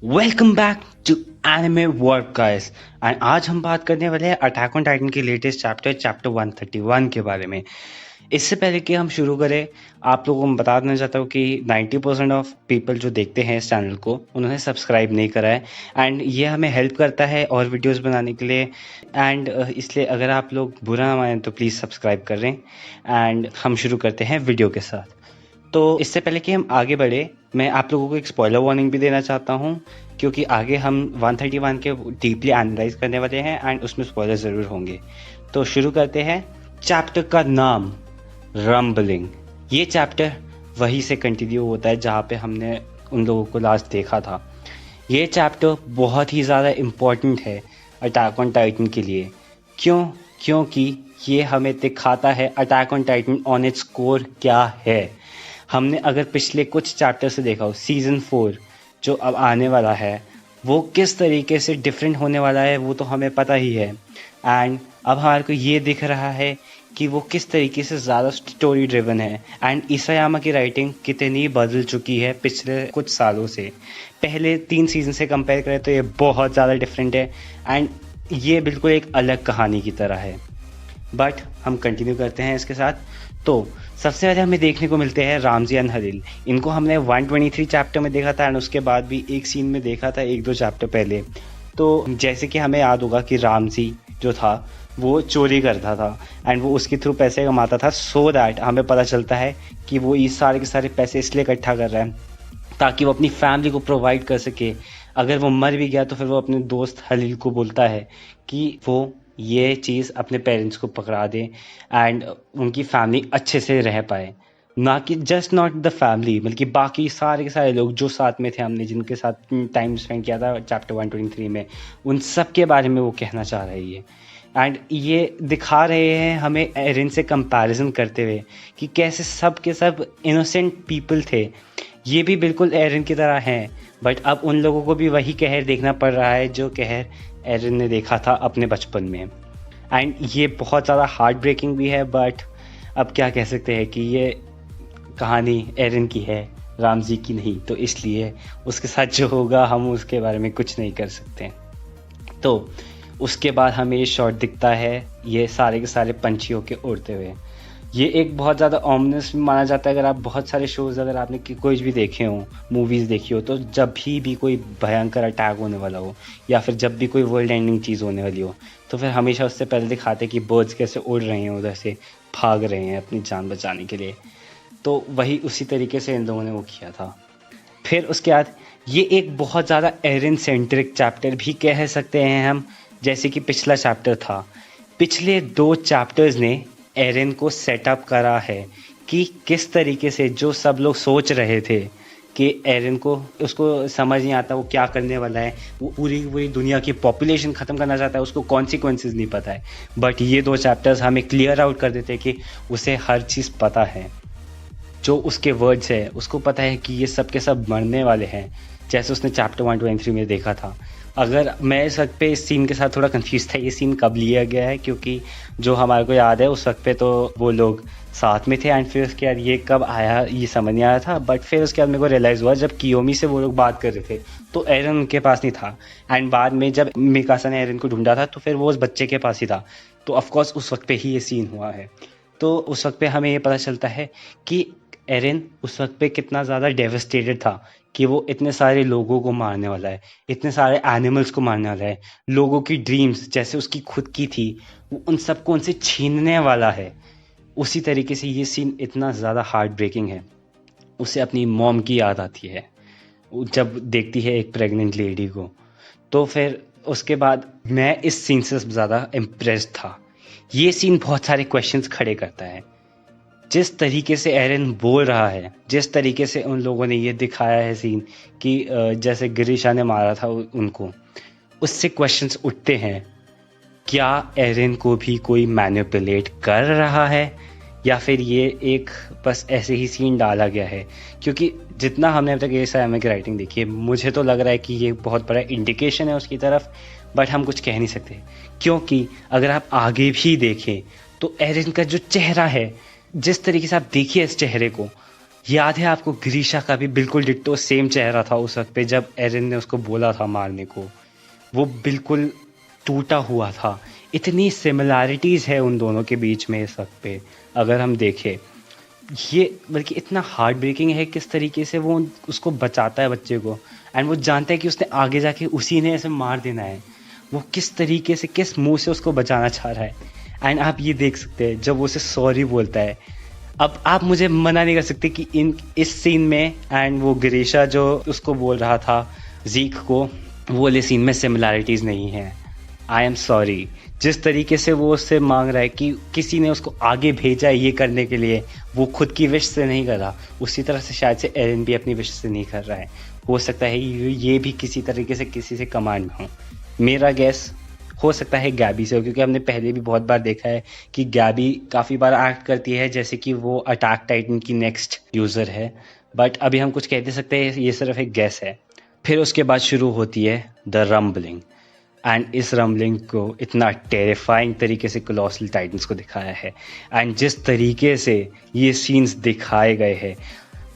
Welcome back to anime world guys. And आज हम बात करने वाले हैं अटैक ऑन टाइटन के लेटेस्ट चैप्टर 131 के बारे में। इससे पहले कि हम शुरू करें, आप लोगों को मैं बता देना चाहता हूँ कि 90% ऑफ पीपल जो देखते हैं इस चैनल को उन्होंने सब्सक्राइब नहीं करा है। एंड ये हमें हेल्प करता है और वीडियोस बनाने के लिए। एंड इसलिए अगर आप लोग बुरा ना माने तो प्लीज़ सब्सक्राइब करें। एंड हम शुरू करते हैं वीडियो के साथ। तो इससे पहले कि हम आगे बढ़े, मैं आप लोगों को एक स्पॉइलर वार्निंग भी देना चाहता हूँ, क्योंकि आगे हम 131 के डीपली एनालाइज करने वाले हैं एंड उसमें स्पॉइलर ज़रूर होंगे। तो शुरू करते हैं। चैप्टर का नाम रम्बलिंग। ये चैप्टर वहीं से कंटिन्यू होता है जहाँ पे हमने उन लोगों को लास्ट देखा था। ये चैप्टर बहुत ही ज़्यादा इम्पोर्टेंट है अटैक ऑन टाइटन के लिए। क्योंकि ये हमें दिखाता है attack on Titan on its core क्या है। हमने अगर पिछले कुछ चैप्टर से देखा हो, सीज़न 4 जो अब आने वाला है वो किस तरीके से डिफरेंट होने वाला है वो तो हमें पता ही है। एंड अब हमारे को ये दिख रहा है कि वो किस तरीके से ज़्यादा स्टोरी ड्रिवन है। एंड इसायामा की राइटिंग कितनी बदल चुकी है पिछले कुछ सालों से। पहले 3 सीज़न से कंपेयर करें तो ये बहुत ज़्यादा डिफरेंट है एंड ये बिल्कुल एक अलग कहानी की तरह है। बट हम कंटिन्यू करते हैं इसके साथ। तो सबसे पहले हमें देखने को मिलते हैं रामजी एंड हलील। इनको हमने 123 चैप्टर में देखा था एंड उसके बाद भी एक सीन में देखा था 1-2 चैप्टर पहले। तो जैसे कि हमें याद होगा कि रामजी जो था वो चोरी करता था एंड वो उसके थ्रू पैसे कमाता था, सो दैट हमें पता चलता है कि वो ये सारे के सारे पैसे इसलिए इकट्ठा कर रहा है ताकि वो अपनी फैमिली को प्रोवाइड कर सके। अगर वो मर भी गया तो फिर वो अपने दोस्त हलील को बोलता है कि वो ये चीज़ अपने पेरेंट्स को पकड़ा दे एंड उनकी फैमिली अच्छे से रह पाए। ना कि जस्ट नॉट द फैमिली बल्कि बाकी सारे के सारे लोग जो साथ में थे, हमने जिनके साथ टाइम स्पेंड किया था चैप्टर 123 में, उन सब के बारे में वो कहना चाह रही है। एंड ये दिखा रहे हैं हमें एरिन से कंपैरिजन करते हुए कि कैसे सब के सब इनोसेंट पीपल थे। ये भी बिल्कुल एरिन की तरह हैं, बट अब उन लोगों को भी वही कहर देखना पड़ रहा है जो कहर एरिन ने देखा था अपने बचपन में। एंड ये बहुत ज़्यादा हार्ट ब्रेकिंग भी है, बट अब क्या कह सकते हैं कि ये कहानी एरिन की है, रामजी की नहीं, तो इसलिए उसके साथ जो होगा हम उसके बारे में कुछ नहीं कर सकते। तो उसके बाद हमें ये शॉट दिखता है ये सारे के सारे पंछियों के उड़ते हुए। ये एक बहुत ज़्यादा ऑमनस माना जाता है। अगर आप बहुत सारे शोज़, अगर आपने कोई भी देखे हो, मूवीज़ देखी हो, तो जब भी कोई भयंकर अटैक होने वाला हो या फिर जब भी कोई वर्ल्ड एंडिंग चीज़ होने वाली हो तो फिर हमेशा उससे पहले दिखाते कि बर्ड्स कैसे उड़ रहे हैं, उधर से भाग रहे हैं अपनी जान बचाने के लिए। तो वही उसी तरीके से इन लोगों ने वो किया था। फिर उसके बाद ये एक बहुत ज़्यादा एरिन सेंट्रिक चैप्टर भी कह सकते हैं हम, जैसे कि पिछला चैप्टर था। पिछले 2 चैप्टर्स ने एरिन को सेटअप करा है कि किस तरीके से जो सब लोग सोच रहे थे कि एरिन को उसको समझ नहीं आता वो क्या करने वाला है, वो पूरी दुनिया की पॉपुलेशन ख़त्म करना चाहता है, उसको कॉन्सिक्वेंसेस नहीं पता है। बट ये 2 चैप्टर्स हमें क्लियर आउट कर देते हैं कि उसे हर चीज़ पता है। जो उसके वर्ड्स है उसको पता है कि ये सब के सब मरने वाले हैं, जैसे उसने चैप्टर 123 में देखा था। अगर मैं इस वक्त पे इस सीन के साथ थोड़ा कंफ्यूज था ये सीन कब लिया गया है, क्योंकि जो हमारे को याद है उस वक्त पे तो वो लोग साथ में थे एंड फिर उसके बाद ये कब आया ये समझ नहीं आया था। बट फिर उसके बाद मेरे को रियलाइज़ हुआ जब कियोमी से वो लोग बात कर रहे थे तो एरन उनके पास नहीं था एंड बाद में जब मिकासा ने एरन को ढूंढा था तो फिर वो उस बच्चे के पास ही था। तो ऑफकोर्स उस वक्त पे ही ये सीन हुआ है। तो उस वक्त पे हमें ये पता चलता है कि एरिन उस वक्त पे कितना ज़्यादा डेवस्टेटेड था कि वो इतने सारे लोगों को मारने वाला है, इतने सारे एनिमल्स को मारने वाला है, लोगों की ड्रीम्स जैसे उसकी खुद की थी वो उन सबको उनसे छीनने वाला है। उसी तरीके से ये सीन इतना ज़्यादा हार्ट ब्रेकिंग है। उसे अपनी मॉम की याद आती है वो जब देखती है एक प्रेग्नेंट लेडी को। तो फिर उसके बाद मैं इस सीन से ज़्यादा इम्प्रेस्ड था। ये सीन बहुत सारे क्वेश्चंस खड़े करता है। जिस तरीके से एरिन बोल रहा है, जिस तरीके से उन लोगों ने ये दिखाया है सीन कि जैसे गिरीशा ने मारा था उनको, उससे क्वेश्चंस उठते हैं। क्या एरिन को भी कोई मैनिपुलेट कर रहा है या फिर ये एक बस ऐसे ही सीन डाला गया है? क्योंकि जितना हमने अब तक इसायामा की राइटिंग देखी है मुझे तो लग रहा है कि ये बहुत बड़ा इंडिकेशन है उसकी तरफ, बट हम कुछ कह नहीं सकते। क्योंकि अगर आप आगे भी देखें तो एरिन का जो चेहरा है, जिस तरीके से आप देखिए इस चेहरे को, याद है आपको ग्रीशा का भी बिल्कुल डिट्टो सेम चेहरा था उस वक्त पे जब एरन ने उसको बोला था मारने को, वो बिल्कुल टूटा हुआ था। इतनी सिमिलैरिटीज़ है उन दोनों के बीच में इस वक्त पे अगर हम देखें। ये बल्कि इतना हार्ट ब्रेकिंग है किस तरीके से वो उसको बचाता है बच्चे को, एंड वो जानता है कि उसने आगे जाके उसी ने ऐसे मार देना है। वो किस तरीके से किस मुंह से उसको बचाना चाह रहा है। एंड आप ये देख सकते हैं जब वो उसे सॉरी बोलता है। अब आप मुझे मना नहीं कर सकते कि इस सीन में एंड वो गिरीशा जो उसको बोल रहा था जीक को, वो वाले सीन में सिमिलैरिटीज़ नहीं है। I am sorry. जिस तरीके से वो उससे मांग रहा है कि किसी ने उसको आगे भेजा है ये करने के लिए, वो खुद की विश से नहीं कर रहा, उसी तरह से शायद से एरन भी अपनी विश से नहीं कर रहा है। हो सकता है ये भी किसी तरीके से किसी से कमांड में हो। मेरा गैस हो सकता है गैबी से हो, क्योंकि हमने पहले भी बहुत बार देखा है कि गैबी काफ़ी बार एक्ट करती है जैसे कि वो अटैक टाइटन की नेक्स्ट यूज़र है। बट अभी हम कुछ कह नहीं सकते, ये सिर्फ एक गैस है। फिर उसके बाद शुरू होती है द रम्बलिंग, एंड इस रम्बलिंग को इतना टेरिफाइंग तरीके से कोलोसल टाइटन्स को दिखाया है। एंड जिस तरीके से ये सीन्स दिखाए गए हैं,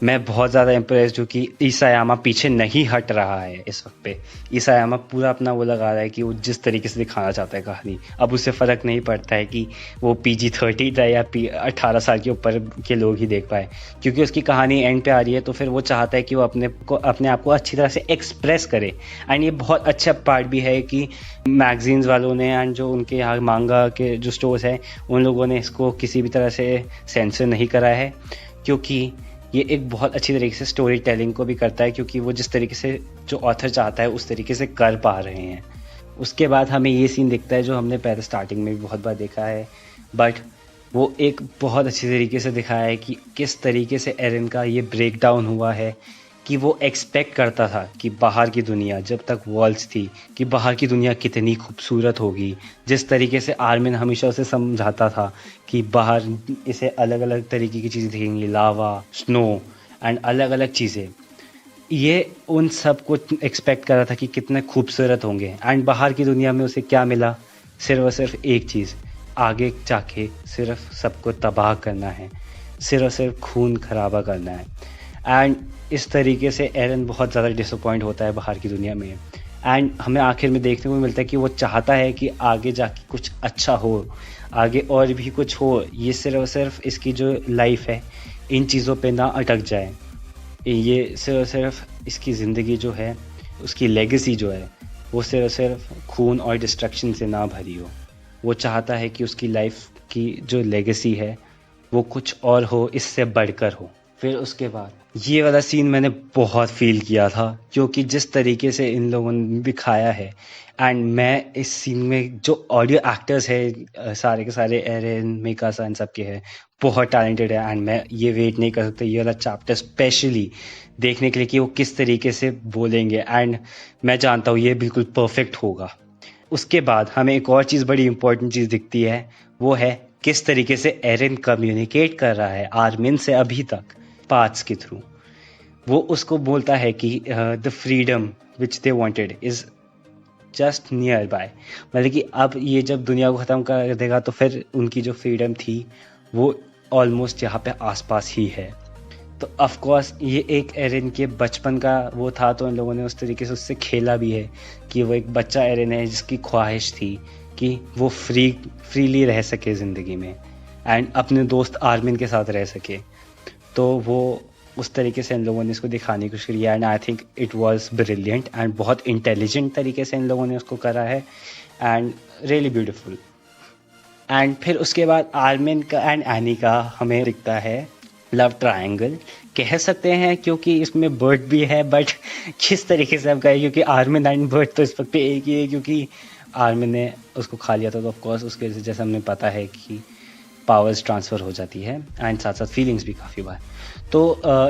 मैं बहुत ज़्यादा इम्प्रेस्ड हूँ कि ईसायामा पीछे नहीं हट रहा है इस वक्त पे। ईसायामा पूरा अपना वो लगा रहा है कि वो जिस तरीके से दिखाना चाहता है कहानी, अब उससे फ़र्क नहीं पड़ता है कि वो PG-13 है या 18 साल के ऊपर के लोग ही देख पाए, क्योंकि उसकी कहानी एंड पे आ रही है। तो फिर वो चाहता है कि वो अपने आप को अच्छी तरह से एक्सप्रेस करे। एंड ये बहुत अच्छा पार्ट भी है कि मैगजीन्स वालों ने एंड जो उनके यहाँ मांगा के जो स्टोर्स हैं उन लोगों ने इसको किसी भी तरह से सेंसर नहीं करा है, क्योंकि ये एक बहुत अच्छी तरीके से स्टोरी टेलिंग को भी करता है, क्योंकि वो जिस तरीके से जो ऑथर चाहता है उस तरीके से कर पा रहे हैं। उसके बाद हमें ये सीन दिखता है जो हमने पहले स्टार्टिंग में भी बहुत बार देखा है, बट वो एक बहुत अच्छी तरीके से दिखाया है कि किस तरीके से एरन का ये ब्रेक डाउन हुआ है, कि वो एक्सपेक्ट करता था कि बाहर की दुनिया, जब तक वॉल्स थी, कि बाहर की दुनिया कितनी खूबसूरत होगी। जिस तरीके से आर्मिन हमेशा उसे समझाता था कि बाहर इसे अलग अलग तरीके की चीज़ें दिखेंगी, लावा, स्नो एंड अलग अलग चीज़ें। ये उन सब को एक्सपेक्ट कर रहा था कि कितने खूबसूरत होंगे। एंड बाहर की दुनिया में उसे क्या मिला? सिर्फ और सिर्फ एक चीज़, आगे जाके सिर्फ सबको तबाह करना है, सिर्फ और सिर्फ खून खराबा करना है। एंड इस तरीके से एरन बहुत ज़्यादा डिसअपॉइंट होता है बाहर की दुनिया में। एंड हमें आखिर में देखने को मिलता है कि वो चाहता है कि आगे जाके कुछ अच्छा हो, आगे और भी कुछ हो। ये सिर्फ और सिर्फ इसकी जो लाइफ है इन चीज़ों पे ना अटक जाए। ये सिर्फ और सिर्फ इसकी ज़िंदगी जो है, उसकी लेगेसी जो है, वो सिर्फ और सिर्फ खून और डिस्ट्रक्शन से ना भरी हो। वो चाहता है कि उसकी लाइफ की जो लेगेसी है वो कुछ और हो, इससे बढ़कर हो। फिर उसके बाद ये वाला सीन मैंने बहुत फील किया था, क्योंकि जिस तरीके से इन लोगों ने दिखाया है। एंड मैं इस सीन में जो ऑडियो एक्टर्स है सारे के सारे एरन, मिकासा इन सब के हैं, बहुत टैलेंटेड है। एंड मैं ये वेट नहीं कर सकता ये वाला चैप्टर स्पेशली देखने के लिए कि वो किस तरीके से बोलेंगे। एंड मैं जानता हूँ ये बिल्कुल परफेक्ट होगा। उसके बाद हमें एक और चीज़, बड़ी इंपॉर्टेंट चीज़ दिखती है, वो है किस तरीके से एरन कम्युनिकेट कर रहा है आर्मिन से अभी तक पाथ्स के थ्रू। वो उसको बोलता है कि the freedom which they wanted is just near by, मतलब कि अब ये जब दुनिया को ख़त्म कर देगा तो फिर उनकी जो फ्रीडम थी वो ऑलमोस्ट यहाँ पे आसपास ही है। तो ऑफ कोर्स ये एक एरन के बचपन का वो था, तो इन लोगों ने उस तरीके से उससे खेला भी है कि वो एक बच्चा एरन है जिसकी ख्वाहिश थी कि वो फ्रीली रह सके ज़िंदगी में एंड अपने दोस्त आर्मिन के साथ रह सके। तो वो उस तरीके से इन लोगों ने इसको दिखाने की कोशिश की है। And I think it was brilliant and बहुत इंटेलिजेंट तरीके से इन लोगों ने उसको करा है, एंड रियली ब्यूटीफुल। एंड फिर उसके बाद आर्मिन का एंड एनी का हमें दिखता है लव ट्रायंगल, कह सकते हैं, क्योंकि इसमें बर्ड भी है। बट किस तरीके से हम कहें, क्योंकि आर्मिन एंड बर्ड तो इस वक्त पे एक ही है, क्योंकि आर्मिन ने उसको खा लिया था तो ऑफकोर्स उसके वजह से, जैसे हमने पता है कि पावर्स ट्रांसफ़र हो जाती है एंड साथ साथ फीलिंग्स भी काफ़ी बार। तो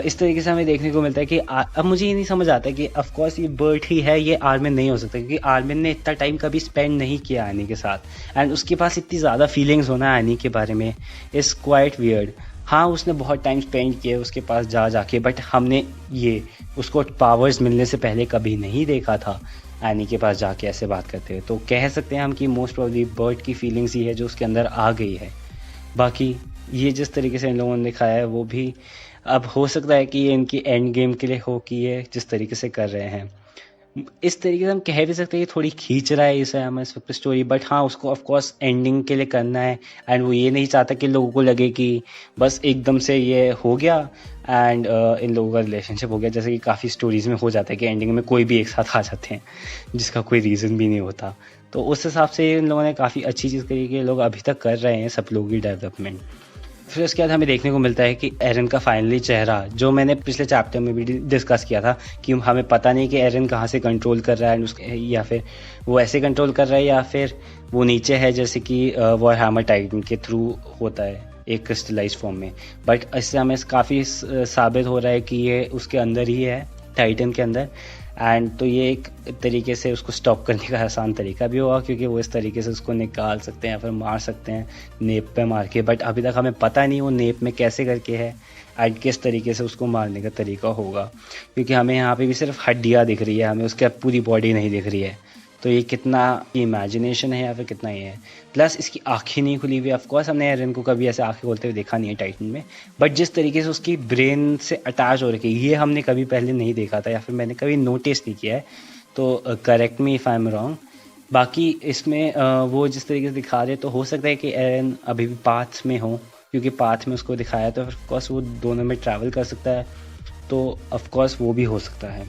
इस तरीके से हमें देखने को मिलता है कि अब मुझे ये नहीं समझ आता कि ऑफकोर्स ये बर्ड ही है, ये आर्मिन नहीं हो सकता, क्योंकि आर्मिन ने इतना टाइम कभी स्पेंड नहीं किया एनी के साथ। एंड उसके पास इतनी ज़्यादा फीलिंग्स होना एनी के बारे में इज़ क्वाइट वियर्ड। हाँ, उसने बहुत टाइम स्पेंड किया उसके पास जाके, बट हमने ये उसको पावर्स मिलने से पहले कभी नहीं देखा था एनी के पास जाके ऐसे बात करते हुए। तो कह सकते हैं हम कि मोस्ट प्रॉब्ली बर्ड की फीलिंग्स ही है जो उसके अंदर आ गई है। बाकी ये जिस तरीके से इन लोगों ने दिखाया है वो भी अब हो सकता है कि ये इनकी एंड गेम के लिए हो कि ये जिस तरीके से कर रहे हैं इस तरीके से हम कह भी सकते हैं कि थोड़ी खींच रहा है इसे हमें इस वक्त स्टोरी, बट हाँ उसको ऑफ कोर्स एंडिंग के लिए करना है एंड वो ये नहीं चाहता कि लोगों को लगे कि बस एकदम से ये हो गया एंड इन लोगों का रिलेशनशिप हो गया, जैसे कि काफ़ी स्टोरीज में हो जाता है कि एंडिंग में कोई भी एक साथ आ जाते हैं जिसका कोई रीज़न भी नहीं होता। तो उस हिसाब से इन लोगों ने काफ़ी अच्छी चीज़ करी कि लोग अभी तक कर रहे हैं सब लोग की डेवलपमेंट। फिर उसके बाद हमें देखने को मिलता है कि एरन का फाइनली चेहरा, जो मैंने पिछले चैप्टर में भी डिस्कस किया था कि हमें पता नहीं कि एरन कहाँ से कंट्रोल कर रहा है उसके, या फिर वो ऐसे कंट्रोल कर रहा है या फिर वो नीचे है जैसे कि वॉरहैमर टाइटन के थ्रू होता है एक क्रिस्टलाइज फॉर्म में। बट इससे हमें काफ़ी साबित हो रहा है कि ये उसके अंदर ही है, टाइटन के अंदर। एंड तो ये एक तरीके से उसको स्टॉप करने का आसान तरीका भी होगा क्योंकि वो इस तरीके से उसको निकाल सकते हैं या फिर मार सकते हैं नेप पे मार के। बट अभी तक हमें पता नहीं वो नेप में कैसे करके है एंड किस तरीके से उसको मारने का तरीका होगा, क्योंकि हमें यहाँ पे भी सिर्फ हड्डियाँ दिख रही है, हमें उसकी पूरी बॉडी नहीं दिख रही है। तो ये कितना इमेजिनेशन है या फिर कितना ये है। प्लस इसकी आँखें नहीं खुली हुई, ऑफकोर्स हमने एरन को कभी ऐसे आँखें खोलते हुए देखा नहीं है टाइटन में, बट जिस तरीके से उसकी ब्रेन से अटैच हो रखी है ये हमने कभी पहले नहीं देखा था या फिर मैंने कभी नोटिस नहीं किया है। तो correct me if I am wrong. बाकी इसमें वो जिस तरीके से दिखा रहे तो हो सकता है कि एरन अभी भी पाथ में हो, क्योंकि पाथ में उसको दिखाया तो ऑफकोर्स वो दोनों में ट्रैवल कर सकता है, तो ऑफकोर्स वो भी हो सकता है।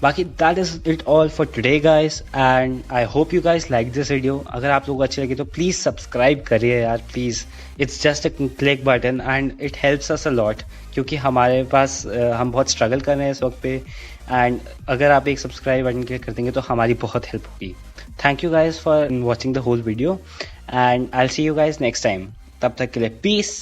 बाकी that is it all for today guys and I hope you guys like this video. अगर आप लोगों को अच्छी लगी तो प्लीज़ सब्सक्राइब करिए यार, please. It's just a click button and it helps us a lot, क्योंकि हमारे पास हम बहुत स्ट्रगल कर रहे हैं इस वक्त पे। एंड अगर आप एक सब्सक्राइब बटन क्लिक कर देंगे तो हमारी बहुत हेल्प होगी। Thank you guys for watching the whole video and I will see you guys next time. तब तक के लिए पीस।